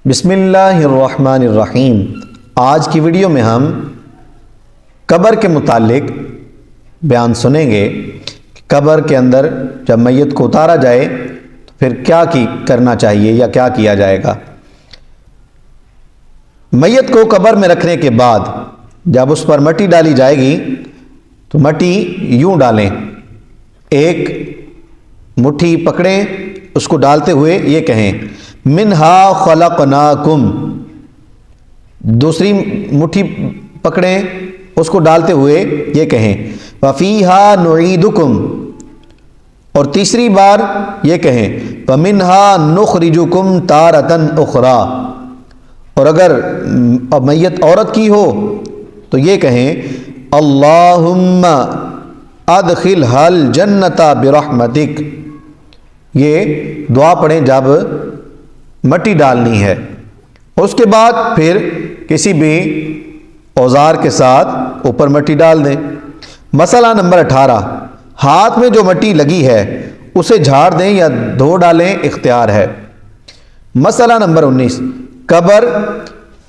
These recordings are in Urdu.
بسم اللہ الرحمن الرحیم۔ آج کی ویڈیو میں ہم قبر کے متعلق بیان سنیں گے کہ قبر کے اندر جب میت کو اتارا جائے تو پھر کیا کرنا چاہیے یا کیا کیا جائے گا۔ میت کو قبر میں رکھنے کے بعد جب اس پر مٹی ڈالی جائے گی تو مٹی یوں ڈالیں، ایک مٹھی پکڑیں، اس کو ڈالتے ہوئے یہ کہیں منہا خلقناکم، دوسری مٹھی پکڑیں، اس کو ڈالتے ہوئے یہ کہیں وفیہا نعیدکم، اور تیسری بار یہ کہیں ومنہا نخرجکم تارۃ اخری، اور اگر میت عورت کی ہو تو یہ کہیں اللہم ادخلھا الجنۃ برحمتک۔ یہ دعا پڑھیں جب مٹی ڈالنی ہے۔ اس کے بعد پھر کسی بھی اوزار کے ساتھ اوپر مٹی ڈال دیں۔ مسئلہ نمبر 18، ہاتھ میں جو مٹی لگی ہے اسے جھاڑ دیں یا دھو ڈالیں، اختیار ہے۔ مسئلہ نمبر 19، قبر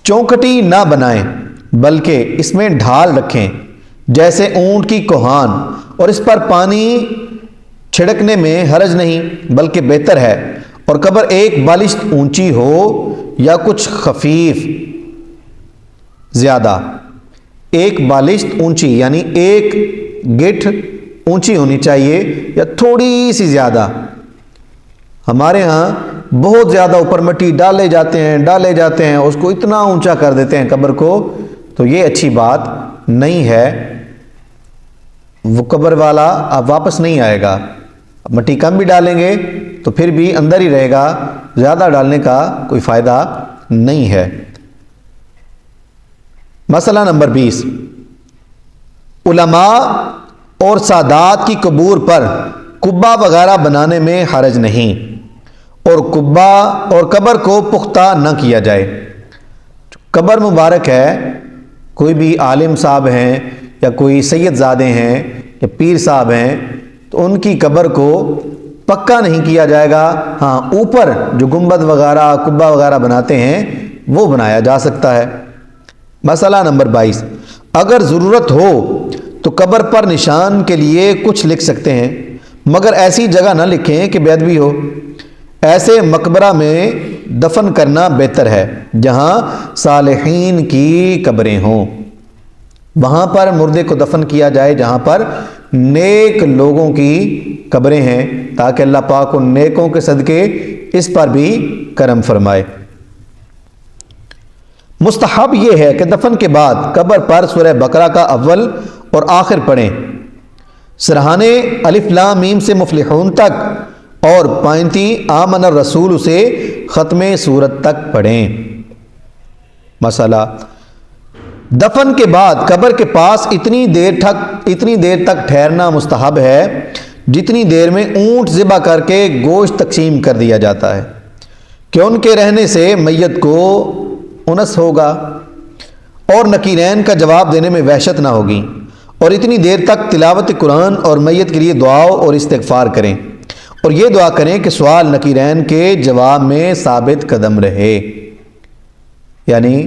چونکٹی نہ بنائیں بلکہ اس میں ڈھال رکھیں جیسے اونٹ کی کوہان، اور اس پر پانی چھڑکنے میں حرج نہیں بلکہ بہتر ہے، اور قبر ایک بالشت اونچی ہو یا کچھ خفیف زیادہ، ایک بالشت اونچی یعنی ایک گٹھ اونچی ہونی چاہیے یا تھوڑی سی زیادہ۔ ہمارے ہاں بہت زیادہ اوپر مٹی ڈالے جاتے ہیں، اس کو اتنا اونچا کر دیتے ہیں قبر کو، تو یہ اچھی بات نہیں ہے۔ وہ قبر والا اب واپس نہیں آئے گا۔ مٹی کم بھی ڈالیں گے تو پھر بھی اندر ہی رہے گا، زیادہ ڈالنے کا کوئی فائدہ نہیں ہے۔ مسئلہ نمبر 20، علماء اور سادات کی قبور پر قبہ وغیرہ بنانے میں حرج نہیں، اور قبہ اور قبر کو پختہ نہ کیا جائے۔ قبر مبارک ہے، کوئی بھی عالم صاحب ہیں یا کوئی سید زادے ہیں یا پیر صاحب ہیں تو ان کی قبر کو پکا نہیں کیا جائے گا۔ ہاں، اوپر جو گنبد وغیرہ قبہ وغیرہ بناتے ہیں وہ بنایا جا سکتا ہے۔ مسئلہ نمبر 22، اگر ضرورت ہو تو قبر پر نشان کے لیے کچھ لکھ سکتے ہیں، مگر ایسی جگہ نہ لکھیں کہ بے ادبی ہو۔ ایسے مقبرہ میں دفن کرنا بہتر ہے جہاں صالحین کی قبریں ہوں، وہاں پر مردے کو دفن کیا جائے جہاں پر نیک لوگوں کی قبریں ہیں، تاکہ اللہ پاک ان نیکوں کے صدقے اس پر بھی کرم فرمائے۔ مستحب یہ ہے کہ دفن کے بعد قبر پر سورہ بقرہ کا اول اور آخر پڑھیں، سرہانے الف لام میم سے مفلحون تک، اور پائنتی آمن الرسول سے ختم سورت تک پڑھیں۔ مسئلہ، دفن کے بعد قبر کے پاس اتنی دیر تک ٹھہرنا مستحب ہے جتنی دیر میں اونٹ ذبح کر کے گوشت تقسیم کر دیا جاتا ہے، کہ ان کے رہنے سے میت کو انس ہوگا اور نکیرین کا جواب دینے میں وحشت نہ ہوگی، اور اتنی دیر تک تلاوت قرآن اور میت کے لیے دعا اور استغفار کریں، اور یہ دعا کریں کہ سوال نکیرین کے جواب میں ثابت قدم رہے۔ یعنی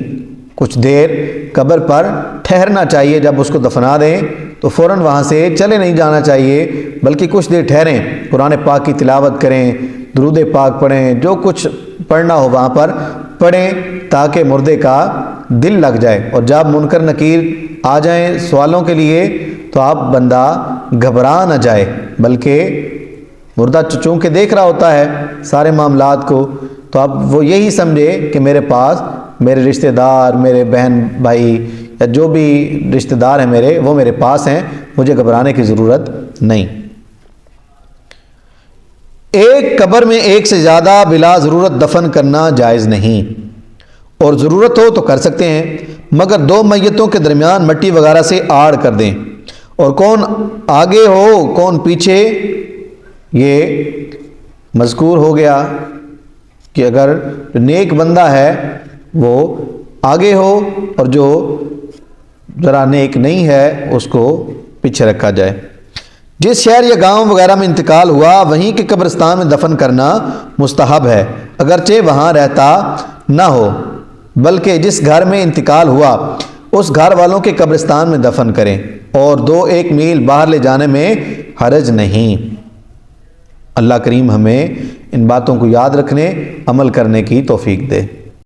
کچھ دیر قبر پر ٹھہرنا چاہیے، جب اس کو دفنا دیں تو فوراً وہاں سے چلے نہیں جانا چاہیے، بلکہ کچھ دیر ٹھہریں، قرآن پاک کی تلاوت کریں، درود پاک پڑھیں، جو کچھ پڑھنا ہو وہاں پر پڑھیں، تاکہ مردے کا دل لگ جائے، اور جب منکر نکیر آ جائیں سوالوں کے لیے تو آپ بندہ گھبرا نہ جائے، بلکہ مردہ چونکہ دیکھ رہا ہوتا ہے سارے معاملات کو، تو اب وہ یہی سمجھے کہ میرے پاس میرے رشتہ دار، میرے بہن بھائی یا جو بھی رشتہ دار ہیں میرے، وہ میرے پاس ہیں، مجھے گھبرانے کی ضرورت نہیں۔ ایک قبر میں ایک سے زیادہ بلا ضرورت دفن کرنا جائز نہیں، اور ضرورت ہو تو کر سکتے ہیں، مگر دو میتوں کے درمیان مٹی وغیرہ سے آڑ کر دیں، اور کون آگے ہو کون پیچھے یہ مذکور ہو گیا کہ اگر نیک بندہ ہے وہ آگے ہو اور جو ذرا نیک نہیں ہے اس کو پیچھے رکھا جائے۔ جس شہر یا گاؤں وغیرہ میں انتقال ہوا وہیں کے قبرستان میں دفن کرنا مستحب ہے، اگرچہ وہاں رہتا نہ ہو، بلکہ جس گھر میں انتقال ہوا اس گھر والوں کے قبرستان میں دفن کریں، اور 2-1 میل باہر لے جانے میں حرج نہیں۔ اللہ کریم ہمیں ان باتوں کو یاد رکھنے، عمل کرنے کی توفیق دے۔